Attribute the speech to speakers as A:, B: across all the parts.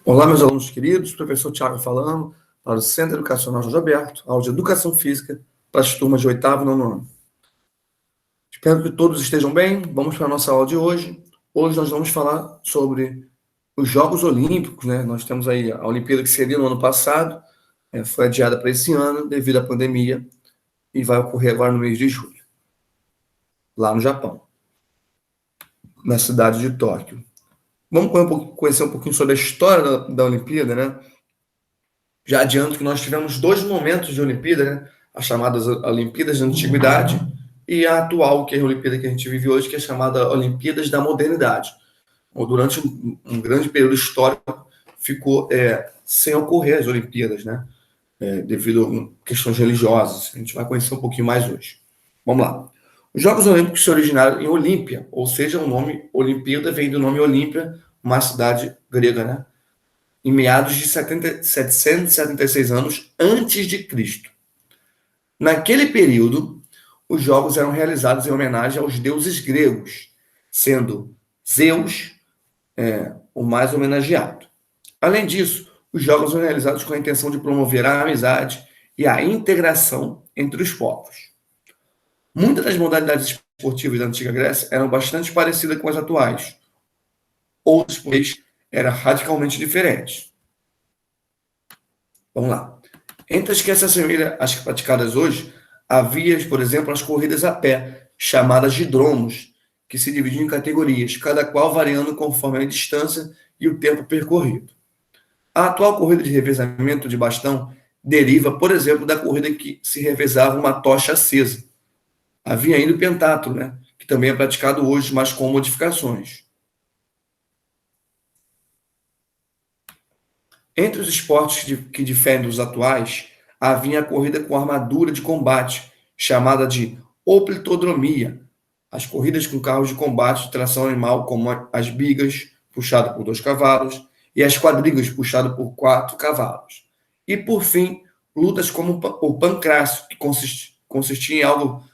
A: Olá, meus alunos queridos, professor Thiago falando, para o Centro Educacional Jorge Alberto, aula de Educação Física, para as turmas de 8º e 9º ano. Espero que todos estejam bem. Vamos para a nossa aula de hoje. Hoje nós vamos falar sobre os Jogos Olímpicos, né? Nós temos aí a Olimpíada que seria no ano passado, foi adiada para esse ano devido à pandemia e vai ocorrer agora no mês de julho, lá no Japão, na cidade de Tóquio. Vamos conhecer um pouquinho sobre a história da Olimpíada, né? Já adianto que nós tivemos dois momentos de Olimpíada, né? As chamadas Olimpíadas da Antiguidade e a atual, que é a Olimpíada que a gente vive hoje, que é chamada Olimpíadas da Modernidade. Durante um grande período histórico, ficou sem ocorrer as Olimpíadas, né? Devido a questões religiosas. A gente vai conhecer um pouquinho mais hoje. Vamos lá. Os Jogos Olímpicos se originaram em Olímpia, ou seja, o nome Olimpíada vem do nome Olímpia, uma cidade grega, né? Em meados de 776 anos antes de Cristo. Naquele período, os jogos eram realizados em homenagem aos deuses gregos, sendo Zeus o mais homenageado. Além disso, os jogos eram realizados com a intenção de promover a amizade e a integração entre os povos. Muitas das modalidades esportivas da antiga Grécia eram bastante parecidas com as atuais. Outras, pois, eram radicalmente diferentes. Vamos lá. Entre as que se assemelham às praticadas hoje, havia, por exemplo, as corridas a pé, chamadas de dromos, que se dividiam em categorias, cada qual variando conforme a distância e o tempo percorrido. A atual corrida de revezamento de bastão deriva, por exemplo, da corrida em que se revezava uma tocha acesa. Havia ainda o pentatlo, né, que também é praticado hoje, mas com modificações. Entre os esportes que diferem dos atuais, havia a corrida com armadura de combate, chamada de oplitodromia. As corridas com carros de combate de tração animal, como as bigas, puxado por 2 cavalos, e as quadrigas, puxado por 4 cavalos. E, por fim, lutas como o pancrácio, que consistia em algo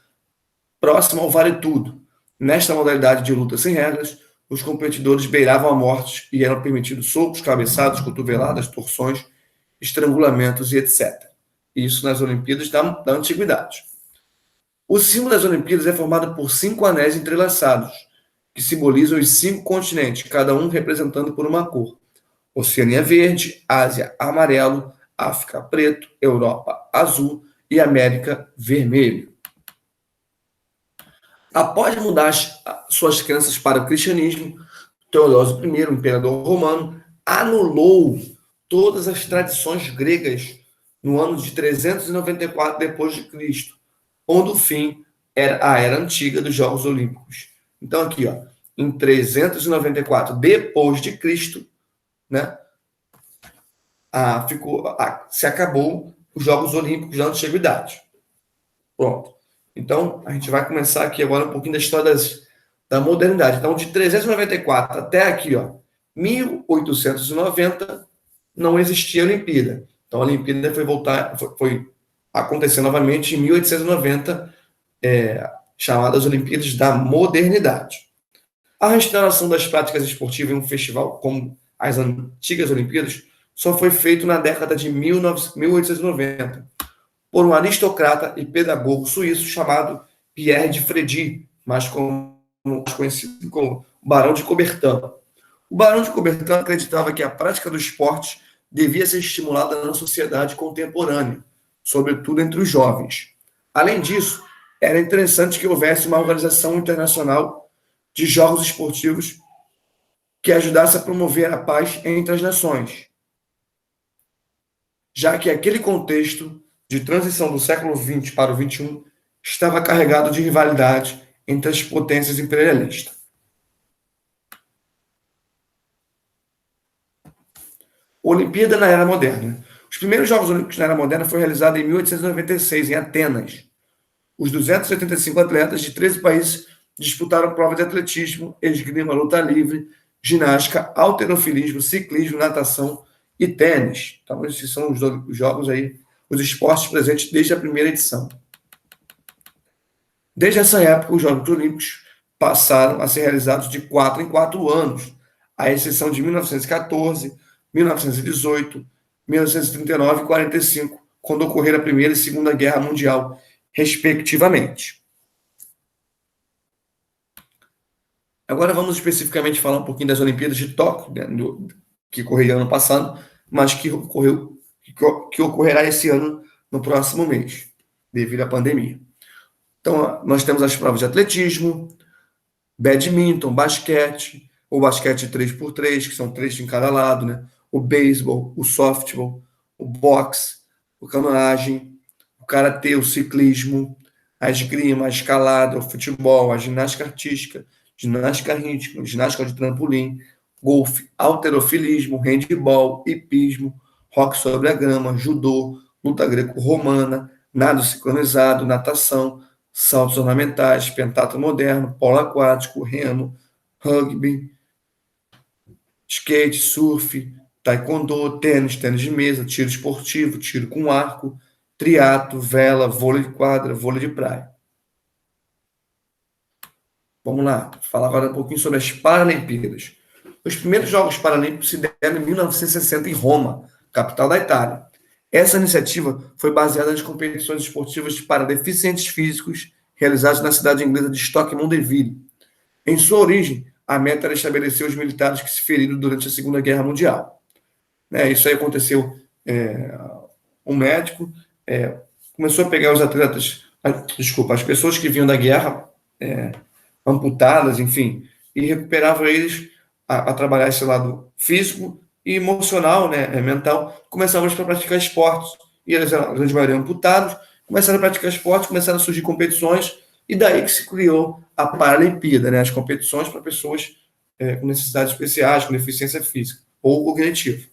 A: próximo ao vale-tudo. Nesta modalidade de luta sem regras, os competidores beiravam a morte e eram permitidos socos, cabeçadas, cotoveladas, torções, estrangulamentos e etc. Isso nas Olimpíadas da Antiguidade. O símbolo das Olimpíadas é formado por 5 anéis entrelaçados, que simbolizam os 5 continentes, cada um representando por uma cor. Oceania verde, Ásia amarelo, África preto, Europa azul e América vermelho. Após mudar suas crenças para o cristianismo, Teodósio I, o imperador romano, anulou todas as tradições gregas no ano de 394 d.C., onde o fim era a era antiga dos Jogos Olímpicos. Então aqui, ó, em 394 d.C., né, se acabou os Jogos Olímpicos da Antiguidade. Pronto. Então, a gente vai começar aqui agora um pouquinho da história da modernidade. Então, de 394 até aqui, ó, 1890, não existia Olimpíada. Então, a Olimpíada foi acontecer novamente em 1890, chamadas Olimpíadas da Modernidade. A restauração das práticas esportivas em um festival como as antigas Olimpíadas só foi feito na década de 1890, por um aristocrata e pedagogo suíço chamado Pierre de Frédy, mais conhecido como Barão de Coubertin. O Barão de Coubertin acreditava que a prática do esporte devia ser estimulada na sociedade contemporânea, sobretudo entre os jovens. Além disso, era interessante que houvesse uma organização internacional de jogos esportivos que ajudasse a promover a paz entre as nações, já que aquele contexto de transição do século XX para o XXI estava carregado de rivalidade entre as potências imperialistas. Olimpíada na Era Moderna. Os primeiros Jogos Olímpicos na Era Moderna foram realizados em 1896, em Atenas. Os 285 atletas de 13 países disputaram provas de atletismo, esgrima, luta livre, ginástica, halterofilismo, ciclismo, natação e tênis. Então, esses são os jogos aí, os esportes presentes desde a primeira edição. Desde essa época, os Jogos Olímpicos passaram a ser realizados de 4 em 4 anos, à exceção de 1914, 1918, 1939 e 45, quando ocorreram a Primeira e Segunda Guerra Mundial, respectivamente. Agora vamos especificamente falar um pouquinho das Olimpíadas de Tóquio, né, que ocorreram ano passado, mas que ocorrerá esse ano, no próximo mês, devido à pandemia. Então, nós temos as provas de atletismo, badminton, basquete, o basquete 3x3, que são 3 em cada lado, né? O beisebol, o softball, o boxe, o canoagem, o karatê, o ciclismo, a esgrima, a escalada, o futebol, a ginástica artística, ginástica rítmica, ginástica de trampolim, golfe, halterofilismo, handebol, hipismo, hóquei sobre a grama, judô, luta greco-romana, nado sincronizado, natação, saltos ornamentais, pentatlo moderno, polo aquático, remo, rugby, skate, surf, taekwondo, tênis, tênis de mesa, tiro esportivo, tiro com arco, triatlo, vela, vôlei de quadra, vôlei de praia. Vamos lá, falar agora um pouquinho sobre as Paralimpíadas. Os primeiros Jogos Paralímpicos se deram em 1960 em Roma, capital da Itália. Essa iniciativa foi baseada nas competições esportivas para deficientes físicos realizadas na cidade inglesa de Stockton-on-Deville. Em sua origem, a meta era estabelecer os militares que se feriram durante a Segunda Guerra Mundial. Isso aí aconteceu, um médico começou a pegar os atletas, as pessoas que vinham da guerra, amputadas, enfim, e recuperava eles a trabalhar esse lado físico e emocional, né, mental, começavam a praticar esportes, e eles eram, a grande maioria, amputados, começaram a praticar esportes, começaram a surgir competições, e daí que se criou a Paralimpíada, né, as competições para pessoas com necessidades especiais, com deficiência física ou cognitiva.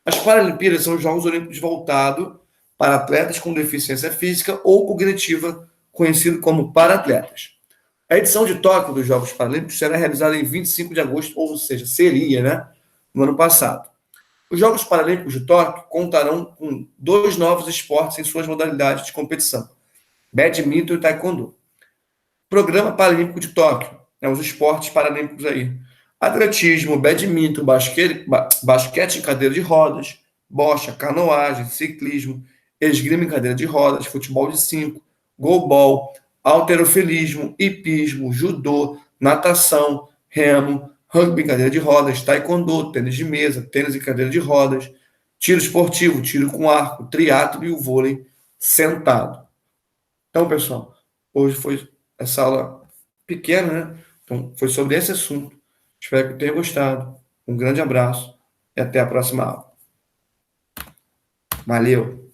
A: As Paralimpíadas são os Jogos Olímpicos voltados para atletas com deficiência física ou cognitiva, conhecido como para-atletas. A edição de Tóquio dos Jogos Paralímpicos será realizada em 25 de agosto, ou seja, seria, né, no ano passado. Os Jogos Paralímpicos de Tóquio contarão com 2 novos esportes em suas modalidades de competição: badminton e taekwondo. Programa Paralímpico de Tóquio, os esportes paralímpicos aí: atletismo, badminton, basquete em cadeira de rodas, bocha, canoagem, ciclismo, esgrima em cadeira de rodas, futebol de 5, goalball, halterofilismo, hipismo, judô, natação, remo, rugby em cadeira de rodas, taekwondo, tênis de mesa, tênis em cadeira de rodas, tiro esportivo, tiro com arco, triatlo e o vôlei sentado. Então, pessoal, hoje foi essa aula pequena, né? Então, foi sobre esse assunto. Espero que tenha gostado. Um grande abraço e até a próxima aula. Valeu!